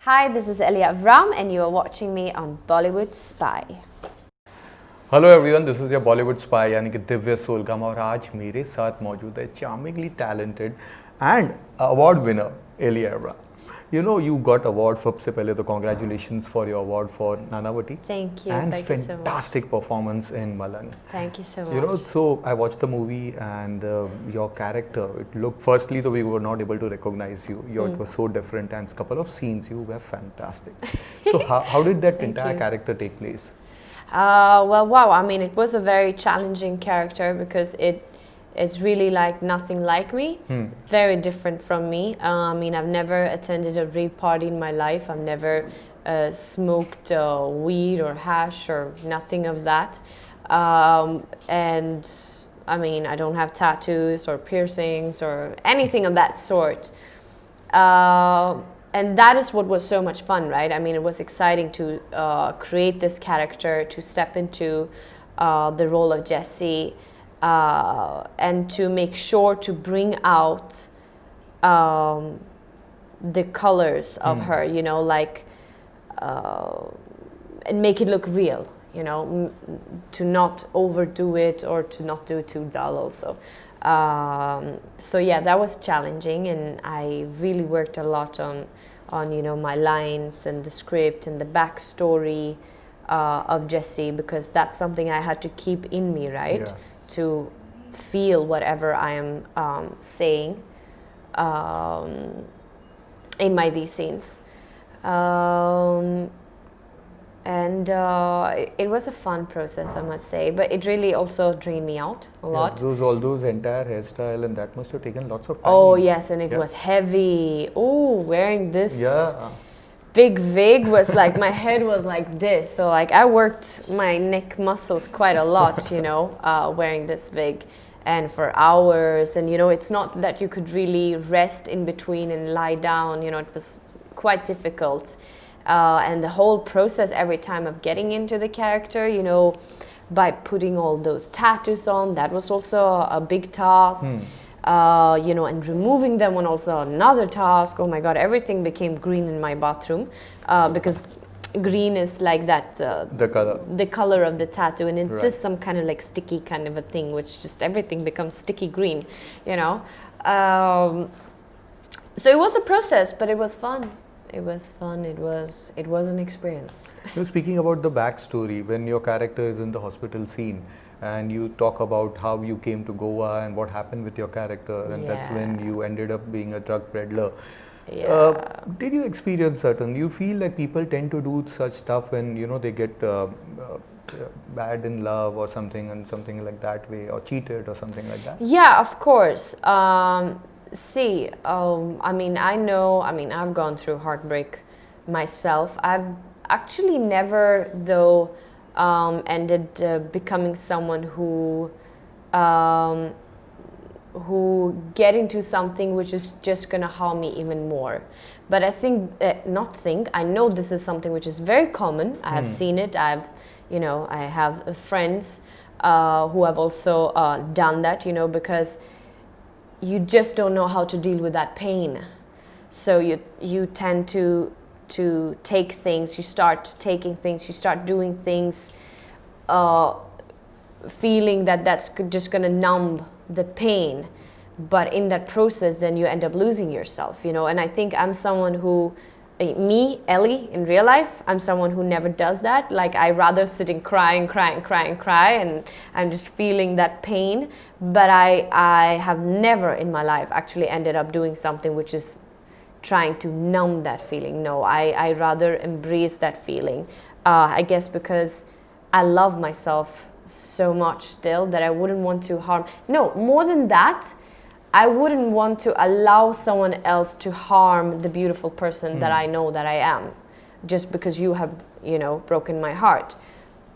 Hi, this is Elli AvrRam and you are watching me on Bollywood Spy. Hello everyone, this is your Bollywood spy यानी कि दिव्या सोलगामा और आज मेरे साथ मौजूद है charmingly talented and award winner Elli Avram. You know, you got award सबसे पहले तो congratulations for your award for Nanavati. Thank you. And Thank you so much. fantastic performance in Malang. Thank you so much. You know, so I watched the movie and your character, it looked, firstly though we were not able to recognize you. It was so different and a couple of scenes you were fantastic. So how did that entire character take place? Well, wow, I mean, it was a very challenging character because it is really like nothing like me, very different from me. I mean, I've never attended a rave party in my life. I've never smoked weed or hash or nothing of that. And I mean, I don't have tattoos or piercings or anything of that sort. And that is what was so much fun, right? I mean, it was exciting to create this character, to step into the role of Jessie, and to make sure to bring out the colors of her, you know, like, and make it look real, you know, to not overdo it or to not do it too dull also. So yeah, that was challenging, and I really worked a lot on you know, my lines and the script and the backstory of Jessie, because that's something I had to keep in me, right? Yeah. To feel whatever I am saying in these scenes. And it was a fun process, I must say, but it really also drained me out a lot. All those entire hairstyle, and that must have taken lots of time. Oh yes, and it was heavy. Oh, wearing this big wig was like, my head was like this. So like I worked my neck muscles quite a lot, you know, wearing this wig and for hours. And you know, it's not that you could really rest in between and lie down, you know, it was quite difficult. And the whole process every time of getting into the character, you know, by putting all those tattoos on, that was also a big task. You know, and removing them was also another task. Oh my God, everything became green in my bathroom because green is like that, the color of the tattoo, and it's just some kind of like sticky kind of a thing, which just everything becomes sticky green, you know. So it was a process, but it was fun. It was fun. It was an experience. Now, speaking about the backstory, when your character is in the hospital scene and you talk about how you came to Goa and what happened with your character, and that's when you ended up being a drug peddler. Did you experience certain, you feel like people tend to do such stuff when, you know, they get bad in love or something, and something like that way, or cheated or something like that? Yeah, of course. See, I mean, I've gone through heartbreak myself. I've actually never, though, ended becoming someone who get into something which is just gonna harm me even more. But I think, I know this is something which is very common. I have seen it. I have friends who have also done that, you know, because you just don't know how to deal with that pain. So you tend to take things, you start taking things, you start doing things, feeling that that's just gonna numb the pain. But in that process, then you end up losing yourself, you know. And I think I'm someone who, me, Ellie, in real life, I'm someone who never does that. Like, I rather sit and cry, and I'm just feeling that pain. But I have never in my life actually ended up doing something which is trying to numb that feeling. No, I rather embrace that feeling. I guess because I love myself so much still that I wouldn't want to harm. No, more than that, I wouldn't want to allow someone else to harm the beautiful person that I know that I am, just because you have, you know, broken my heart.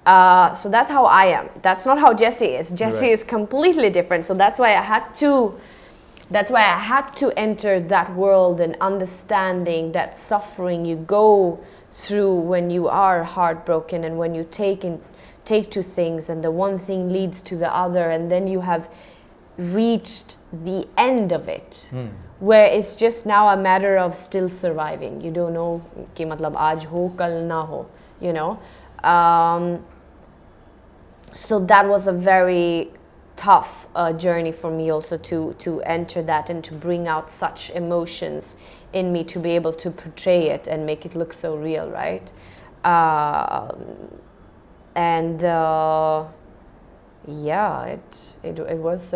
So that's how I am. That's not how Jessie is. Jessie is completely different. So that's why I had to enter that world and understanding that suffering you go through when you are heartbroken, and when you take to things, and the one thing leads to the other, and then you have reached the end of it, where it's just now a matter of still surviving. You don't know कि मतलब आज हो कल ना हो, you know. So that was a very tough journey for me also to enter that and to bring out such emotions in me, to be able to portray it and make it look so real, right? Yeah, it was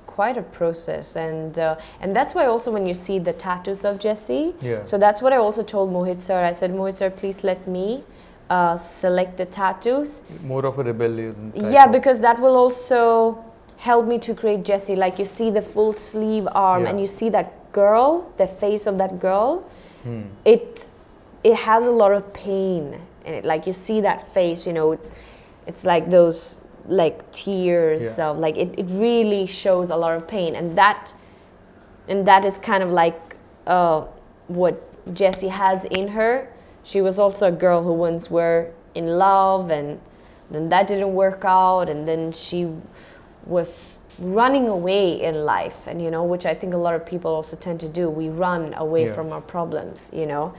quite a process, and that's why also when you see the tattoos of Jessie, so that's what I also told Mohit sir. I said, Mohit sir, please let me select the tattoos. More of a rebellion. Yeah, because that will also help me to create Jessie. Like you see the full sleeve arm, and you see that girl, the face of that girl. It has a lot of pain in it. Like you see that face, you know, it's like those like tears of like it really shows a lot of pain, and that is kind of like what Jessie has in her. She was also a girl who once were in love, and then that didn't work out, and then she was running away in life, and you know, which I think a lot of people also tend to do. We run away from our problems, you know,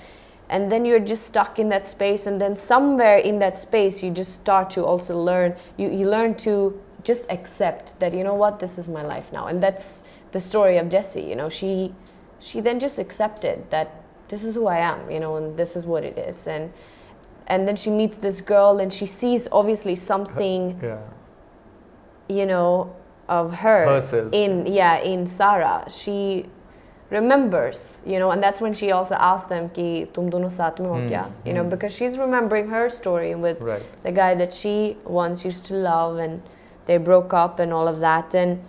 and then you're just stuck in that space, and then somewhere in that space you just start to also learn, you learn to just accept that, you know what, this is my life now. And that's the story of Jessie, you know. She then just accepted that this is who I am, you know, and this is what it is. And then she meets this girl, and she sees obviously something, you know, of herself in Sarah. She remembers, you know, and that's when she also asked them ki tum dono saath mein ho kya, you know, because she's remembering her story with the guy that she once used to love, and they broke up and all of that, and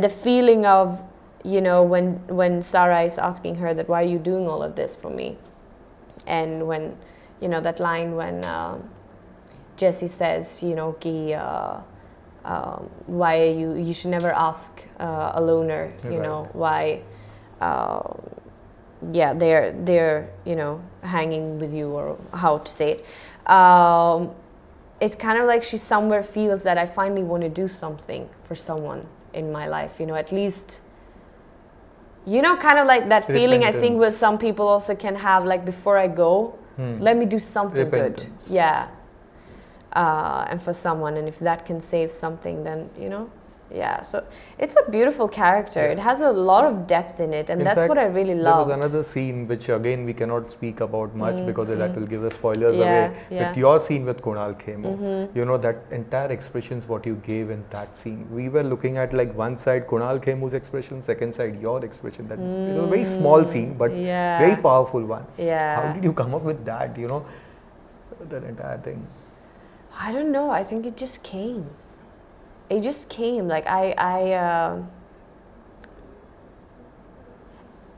the feeling of, you know, when Sarah is asking her that, why are you doing all of this for me? And when, you know, that line when Jessie says, you know, ki why are you should never ask a loner, you know, why they're you know, hanging with you, or how to say it. It's kind of like she somewhere feels that I finally want to do something for someone in my life, you know, at least, you know, kind of like that feeling I think with some people also can have, like, before I go, let me do something good. Yeah. And for someone, and if that can save something, then, you know, so it's a beautiful character. It has a lot of depth in it, and that's what I really loved. There was another scene which again we cannot speak about much because that will give the spoilers away. With your scene with Kunal Khemu, you know, that entire expressions what you gave in that scene, we were looking at like one side Kunal Khemu's expression, second side your expression. That it was a very small scene but very powerful one. How did you come up with that, you know, that entire thing? I don't know. I think it just came. It just came. Like I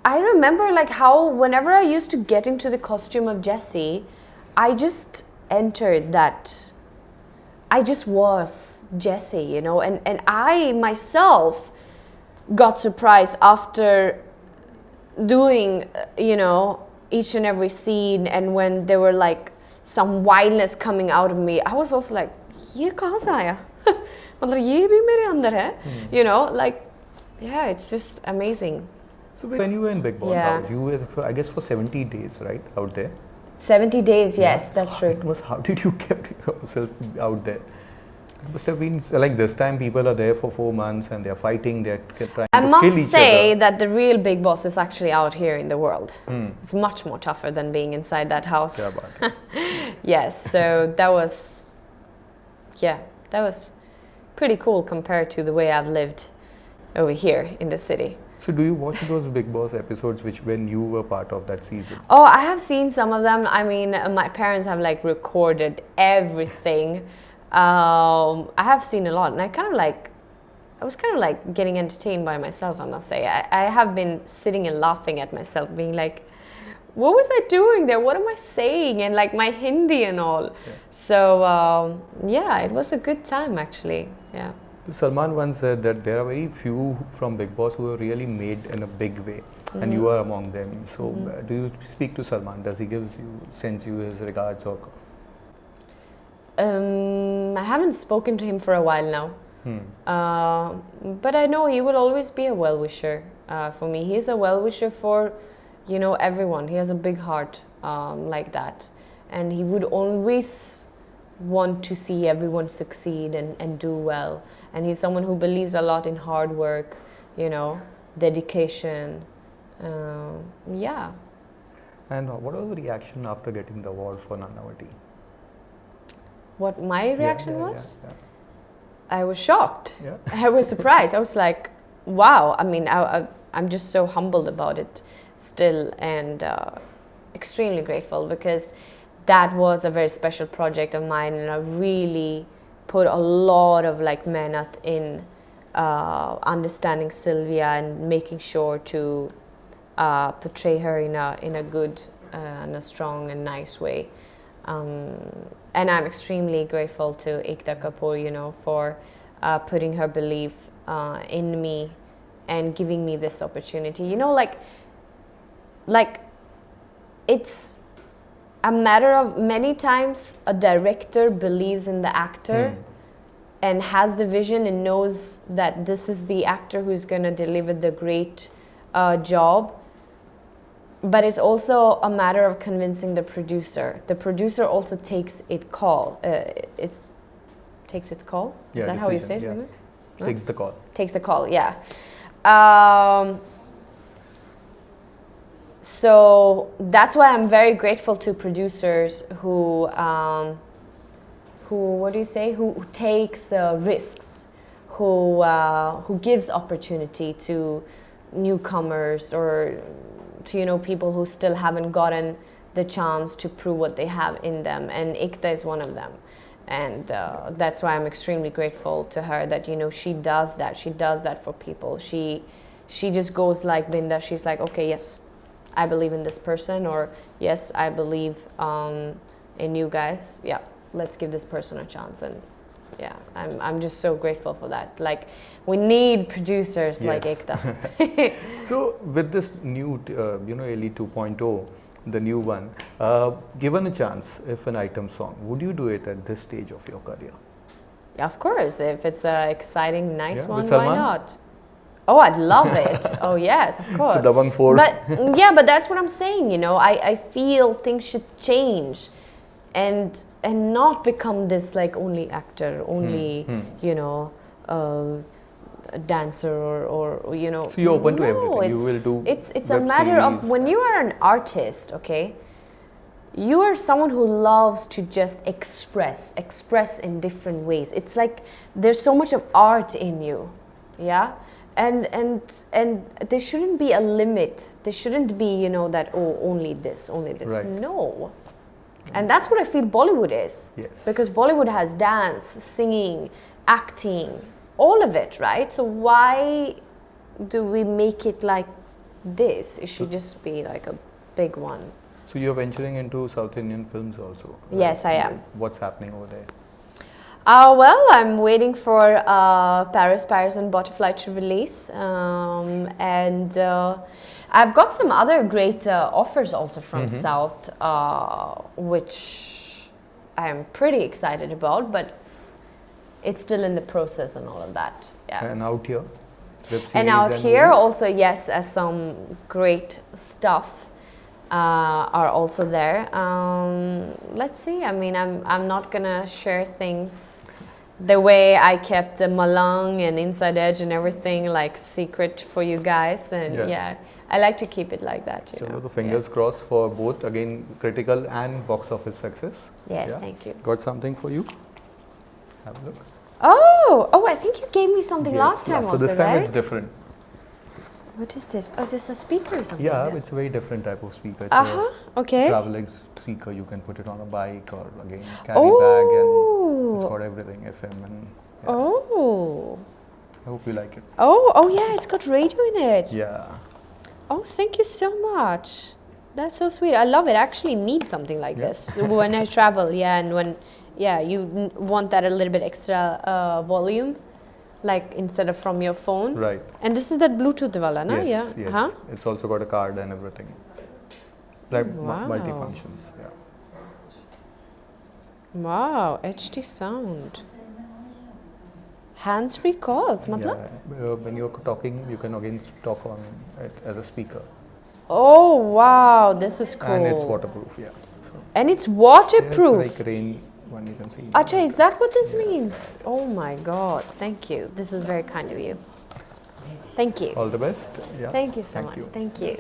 remember like how whenever I used to get into the costume of Jessie, I just entered that. I just was Jessie, you know, and I myself got surprised after doing, you know, each and every scene, and when there were like some wildness coming out of me, I was also like, ये कहाँ से आया? मतलब ये भी मेरे अंदर है, you know, like, it's just amazing. So when you were in Big Boss House, you were, I guess, for 70 days, right, out there? 70 days, yes, that's true. How did you keep yourself out there? It must have been like this time people are there for 4 months and they're fighting, they're trying to kill each other. I must say that the real Big Boss is actually out here in the world. It's much more tougher than being inside that house. Yes, so that was pretty cool compared to the way I've lived over here in the city. So do you watch those Big Boss episodes which when you were part of that season? Oh, I have seen some of them. I mean, my parents have like recorded everything. I have seen a lot, and I was kind of like getting entertained by myself, I must say. I have been sitting and laughing at myself, being like, what was I doing there? What am I saying? And like my Hindi and all. So it was a good time actually. Yeah. Salman once said that there are very few from Big Boss who are really made in a big way, and you are among them. So do you speak to Salman? Does he sends you his regards? Or I haven't spoken to him for a while now. But I know he will always be a well-wisher for me. He's a well-wisher for, everyone. He has a big heart like that. And he would always want to see everyone succeed and do well. And he's someone who believes a lot in hard work, dedication. Yeah. And what was the reaction after getting the award for Nanavati? What my reaction was? Yeah. I was shocked. Yeah. I was surprised. I was like, wow. I mean, I'm just so humbled about it still, and extremely grateful, because that was a very special project of mine, and I really put a lot of mehnat in understanding Sylvia and making sure to portray her in a good and a strong and nice way. And I'm extremely grateful to Ekta Kapoor, for putting her belief in me and giving me this opportunity. It's a matter of, many times a director believes in the actor and has the vision and knows that this is the actor who's going to deliver the great job. But it's also a matter of convincing the producer. The producer also takes its call. Takes its call? Yeah, is that how you say it? Yeah. Huh? Takes the call. Takes the call, yeah. So that's why I'm very grateful to producers who what do you say? Who takes risks, who gives opportunity to newcomers or to people who still haven't gotten the chance to prove what they have in them, and Ekta is one of them. And that's why I'm extremely grateful to her that she does that for people. She just goes like Binda. She's like, okay, yes, I believe in this person, or yes, I believe in you guys. Yeah, let's give this person a chance. And yeah, I'm just so grateful for that. We need producers like Ekta. So with this new, Elli 2.0, the new one, given a chance, if an item song, would you do it at this stage of your career? Of course, if it's an exciting, nice one, with why Salman? not? Oh, I'd love it. Oh yes, of course. So Dabang 4. But that's what I'm saying. I feel things should change, and not become this only actor, only dancer or So you're open to everything. You will do. It's a matter of, when you are an artist, okay, you are someone who loves to just express in different ways. It's like there's so much of art in you, yeah. And there shouldn't be a limit. There shouldn't be that, oh, only this. Right. No. And that's what I feel Bollywood is. Yes. Because Bollywood has dance, singing, acting, all of it, right? So why do we make it like this? It should just be like a big one. So you're venturing into South Indian films also? Right? Yes, I am. What's happening over there? Well, I'm waiting for Paris and Butterfly to release. And I've got some other great offers also from South, which I'm pretty excited about, but it's still in the process and all of that. Yeah. And out here? And out here also, yes, some great stuff are also there. Let's see. I mean, I'm not gonna share things the way I kept Malang and Inside Edge and everything secret for you guys. And yeah, I like to keep it like that. So the fingers crossed for both, again, critical and box office success. Yes, thank you. Got something for you? Have a look. Oh, I think you gave me something last time also, so this time right? it's different. What is this? Oh, this is a speaker or something? Yeah, it's a very different type of speaker. It's okay. Traveling speaker. You can put it on a bike or again carry bag, and it's got everything, FM and. Yeah. Oh. I hope you like it. Oh yeah, it's got radio in it. Yeah. Oh, thank you so much. That's so sweet. I love it. I actually need something like this when I travel. And when you want that a little bit extra volume. Instead of from your phone. Right. And this is that Bluetooth wala, na? Yes, yeah. yes. It's also got a card and everything. Wow. Multi-functions. Yeah. Wow, HD sound. Hands-free calls, matlab? Yeah, when you're talking, you can again talk on it as a speaker. Oh wow, this is cool. And it's waterproof, yeah. So, And it's waterproof. it's like rain one you can see. Acha, is that what this means? Oh my God, thank you. This is very kind of you. Thank you. All the best. Yeah. Thank you so Thank much. you. Thank you.